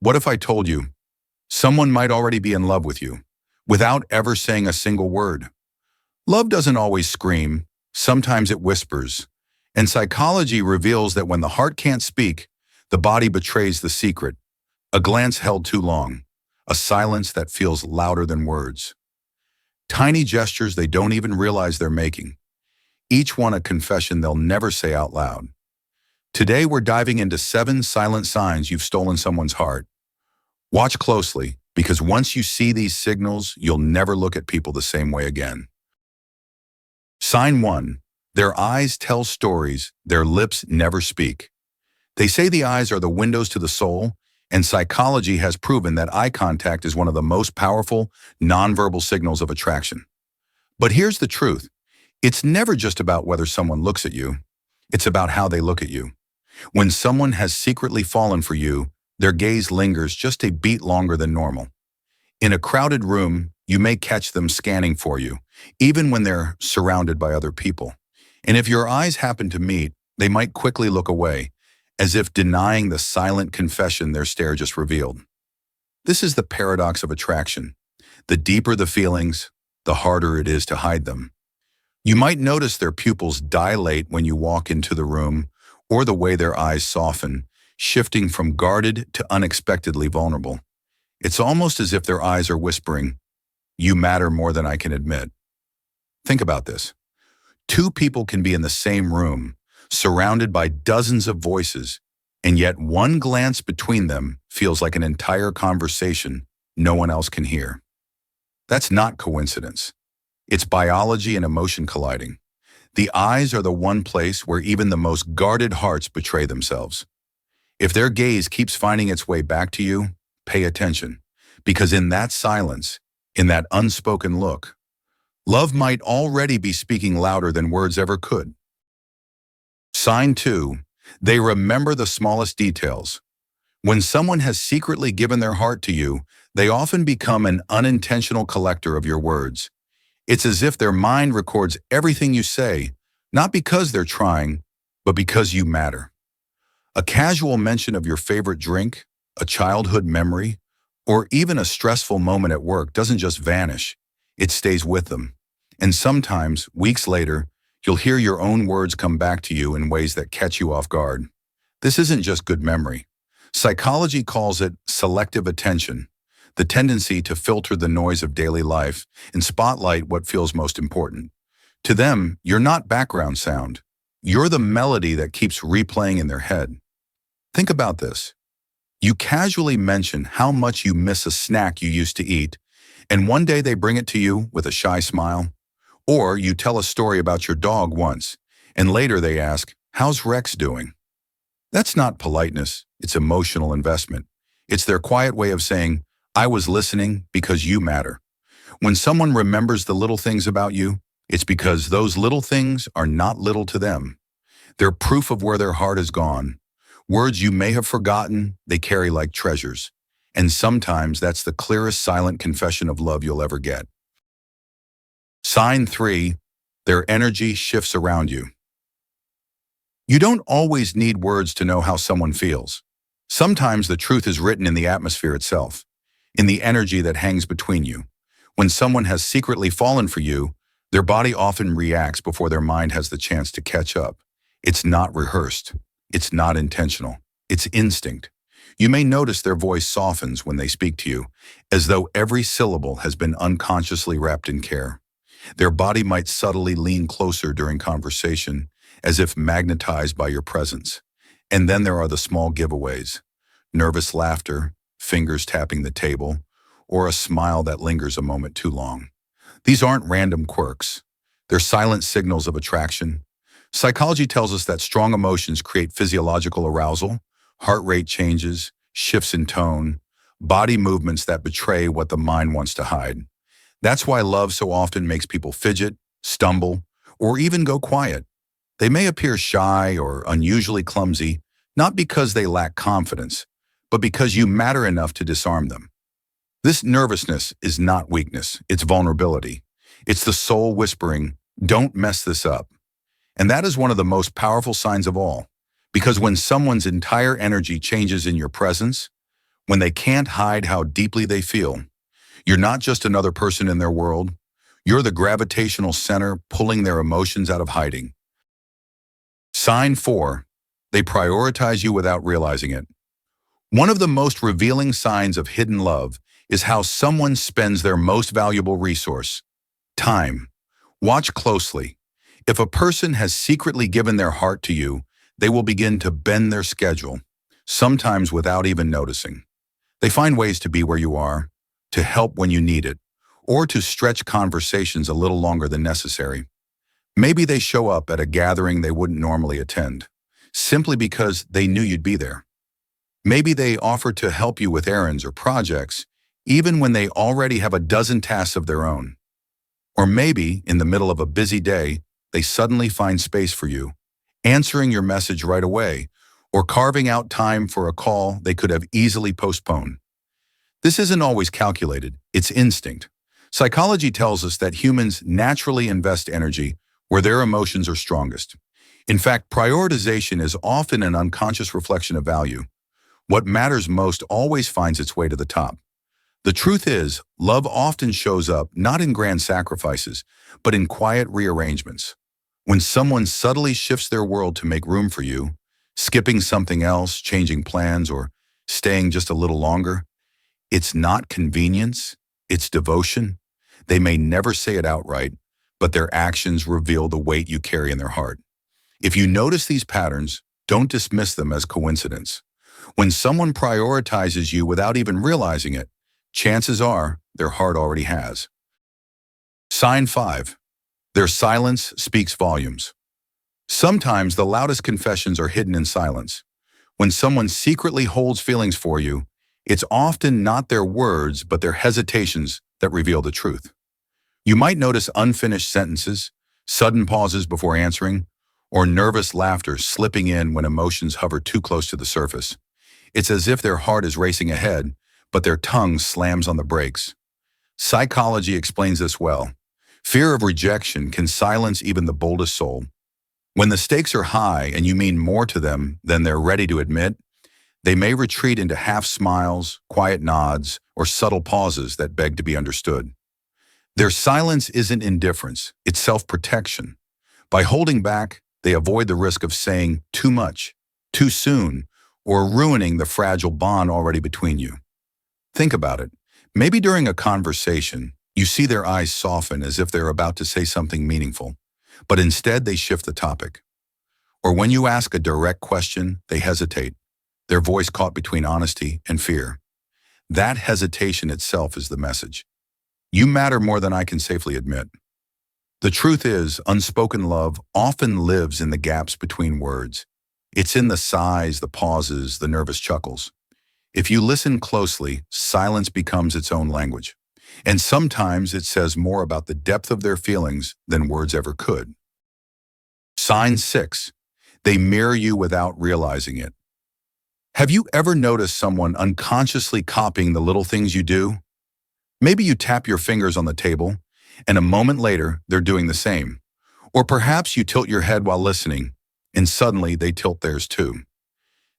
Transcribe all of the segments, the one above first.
What if I told you someone might already be in love with you without ever saying a single word? Love doesn't always scream. Sometimes it whispers. And psychology reveals that when the heart can't speak, the body betrays the secret. A glance held too long. A silence that feels louder than words. Tiny gestures they don't even realize they're making. Each one a confession they'll never say out loud. Today we're diving into 7 silent signs you've stolen someone's heart. Watch closely, because once you see these signals, you'll never look at people the same way again. Sign 1. Their eyes tell stories, their lips never speak. They say the eyes are the windows to the soul, and psychology has proven that eye contact is one of the most powerful, nonverbal signals of attraction. But here's the truth. It's never just about whether someone looks at you. It's about how they look at you. When someone has secretly fallen for you, their gaze lingers just a beat longer than normal. In a crowded room, you may catch them scanning for you, even when they're surrounded by other people. And if your eyes happen to meet, they might quickly look away, as if denying the silent confession their stare just revealed. This is the paradox of attraction. The deeper the feelings, the harder it is to hide them. You might notice their pupils dilate when you walk into the room, or the way their eyes soften, shifting from guarded to unexpectedly vulnerable. It's almost as if their eyes are whispering, "You matter more than I can admit." Think about this. 2 people can be in the same room, surrounded by dozens of voices, and yet one glance between them feels like an entire conversation no one else can hear. That's not coincidence. It's biology and emotion colliding. The eyes are the one place where even the most guarded hearts betray themselves. If their gaze keeps finding its way back to you, pay attention, because in that silence, in that unspoken look, love might already be speaking louder than words ever could. Sign 2. They remember the smallest details. When someone has secretly given their heart to you, they often become an unintentional collector of your words. It's as if their mind records everything you say, not because they're trying, but because you matter. A casual mention of your favorite drink, a childhood memory, or even a stressful moment at work doesn't just vanish, it stays with them. And sometimes, weeks later, you'll hear your own words come back to you in ways that catch you off guard. This isn't just good memory. Psychology calls it selective attention, the tendency to filter the noise of daily life and spotlight what feels most important. To them, you're not background sound. You're the melody that keeps replaying in their head. Think about this. You casually mention how much you miss a snack you used to eat, and one day they bring it to you with a shy smile. Or you tell a story about your dog once, and later they ask, "How's Rex doing?" That's not politeness, it's emotional investment. It's their quiet way of saying, "I was listening because you matter." When someone remembers the little things about you, it's because those little things are not little to them. They're proof of where their heart has gone. Words you may have forgotten, they carry like treasures. And sometimes that's the clearest silent confession of love you'll ever get. Sign 3. Their energy shifts around you. You don't always need words to know how someone feels. Sometimes the truth is written in the atmosphere itself, in the energy that hangs between you. When someone has secretly fallen for you, their body often reacts before their mind has the chance to catch up. It's not rehearsed. It's not intentional. It's instinct. You may notice their voice softens when they speak to you, as though every syllable has been unconsciously wrapped in care. Their body might subtly lean closer during conversation, as if magnetized by your presence. And then there are the small giveaways: nervous laughter, fingers tapping the table, or a smile that lingers a moment too long. These aren't random quirks. They're silent signals of attraction. Psychology tells us that strong emotions create physiological arousal, heart rate changes, shifts in tone, body movements that betray what the mind wants to hide. That's why love so often makes people fidget, stumble, or even go quiet. They may appear shy or unusually clumsy, not because they lack confidence, but because you matter enough to disarm them. This nervousness is not weakness, it's vulnerability. It's the soul whispering, "Don't mess this up." And that is one of the most powerful signs of all, because when someone's entire energy changes in your presence, when they can't hide how deeply they feel. You're not just another person in their world. You're the gravitational center pulling their emotions out of hiding. Sign 4. They prioritize you without realizing it. One of the most revealing signs of hidden love is how someone spends their most valuable resource, time. Watch closely. If a person has secretly given their heart to you, they will begin to bend their schedule, sometimes without even noticing. They find ways to be where you are, to help when you need it, or to stretch conversations a little longer than necessary. Maybe they show up at a gathering they wouldn't normally attend, simply because they knew you'd be there. Maybe they offer to help you with errands or projects, even when they already have a dozen tasks of their own. Or maybe, in the middle of a busy day, they suddenly find space for you, answering your message right away, or carving out time for a call they could have easily postponed. This isn't always calculated, it's instinct. Psychology tells us that humans naturally invest energy where their emotions are strongest. In fact, prioritization is often an unconscious reflection of value. What matters most always finds its way to the top. The truth is, love often shows up not in grand sacrifices, but in quiet rearrangements. When someone subtly shifts their world to make room for you, skipping something else, changing plans, or staying just a little longer, it's not convenience, it's devotion. They may never say it outright, but their actions reveal the weight you carry in their heart. If you notice these patterns, don't dismiss them as coincidence. When someone prioritizes you without even realizing it, chances are their heart already has. Sign 5. Their silence speaks volumes. Sometimes the loudest confessions are hidden in silence. When someone secretly holds feelings for you, it's often not their words but their hesitations that reveal the truth. You might notice unfinished sentences, sudden pauses before answering, or nervous laughter slipping in when emotions hover too close to the surface. It's as if their heart is racing ahead, but their tongue slams on the brakes. Psychology explains this well. Fear of rejection can silence even the boldest soul. When the stakes are high and you mean more to them than they're ready to admit, they may retreat into half smiles, quiet nods, or subtle pauses that beg to be understood. Their silence isn't indifference, it's self-protection. By holding back, they avoid the risk of saying too much, too soon, or ruining the fragile bond already between you. Think about it. Maybe during a conversation, you see their eyes soften as if they're about to say something meaningful, but instead they shift the topic. Or when you ask a direct question, they hesitate, their voice caught between honesty and fear. That hesitation itself is the message. You matter more than I can safely admit. The truth is, unspoken love often lives in the gaps between words. It's in the sighs, the pauses, the nervous chuckles. If you listen closely, silence becomes its own language. And sometimes it says more about the depth of their feelings than words ever could. Sign 6. They mirror you without realizing it. Have you ever noticed someone unconsciously copying the little things you do? Maybe you tap your fingers on the table, and a moment later, they're doing the same. Or perhaps you tilt your head while listening, and suddenly they tilt theirs too.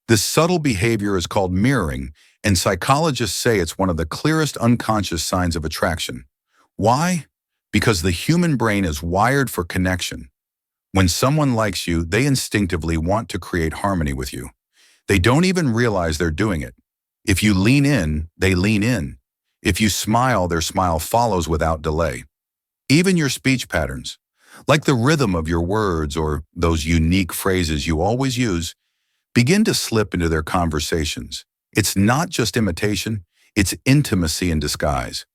This subtle behavior is called mirroring, and psychologists say it's one of the clearest unconscious signs of attraction. Why? Because the human brain is wired for connection. When someone likes you, they instinctively want to create harmony with you. They don't even realize they're doing it. If you lean in, they lean in. If you smile, their smile follows without delay. Even your speech patterns, like the rhythm of your words or those unique phrases you always use, begin to slip into their conversations. It's not just imitation, it's intimacy in disguise.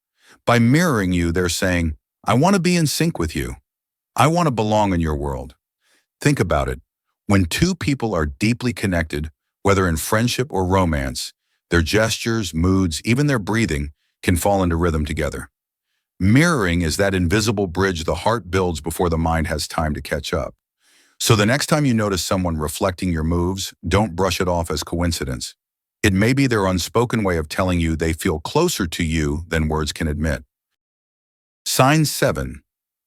By mirroring you, they're saying, I want to be in sync with you. I want to belong in your world. Think about it. When two people are deeply connected, whether in friendship or romance, their gestures, moods, even their breathing can fall into rhythm together. Mirroring is that invisible bridge the heart builds before the mind has time to catch up. So the next time you notice someone reflecting your moves, don't brush it off as coincidence. It may be their unspoken way of telling you they feel closer to you than words can admit. Sign 7.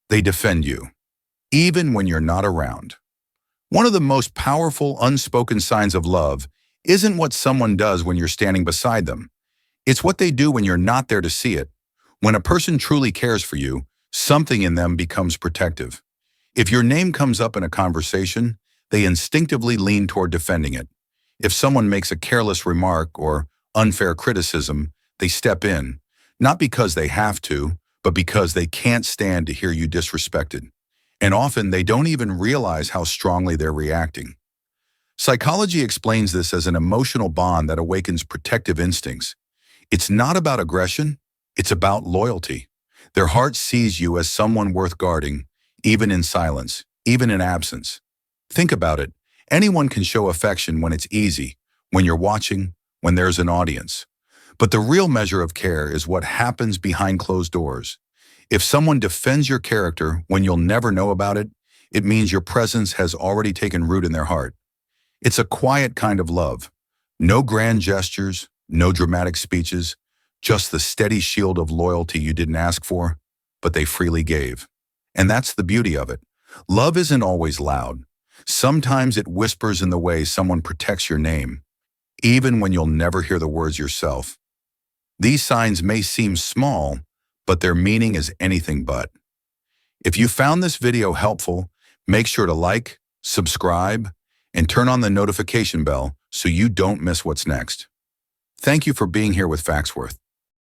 They defend you, even when you're not around. One of the most powerful unspoken signs of love isn't what someone does when you're standing beside them. It's what they do when you're not there to see it. When a person truly cares for you, something in them becomes protective. If your name comes up in a conversation, they instinctively lean toward defending it. If someone makes a careless remark or unfair criticism, they step in, not because they have to, but because they can't stand to hear you disrespected. And often they don't even realize how strongly they're reacting. Psychology explains this as an emotional bond that awakens protective instincts. It's not about aggression, it's about loyalty. Their heart sees you as someone worth guarding, even in silence, even in absence. Think about it. Anyone can show affection when it's easy, when you're watching, when there's an audience. But the real measure of care is what happens behind closed doors. If someone defends your character when you'll never know about it, it means your presence has already taken root in their heart. It's a quiet kind of love. No grand gestures, no dramatic speeches, just the steady shield of loyalty you didn't ask for, but they freely gave. And that's the beauty of it. Love isn't always loud. Sometimes it whispers in the way someone protects your name, even when you'll never hear the words yourself. These signs may seem small, but their meaning is anything but. If you found this video helpful, make sure to like, subscribe, and turn on the notification bell so you don't miss what's next. Thank you for being here with FactsWorth.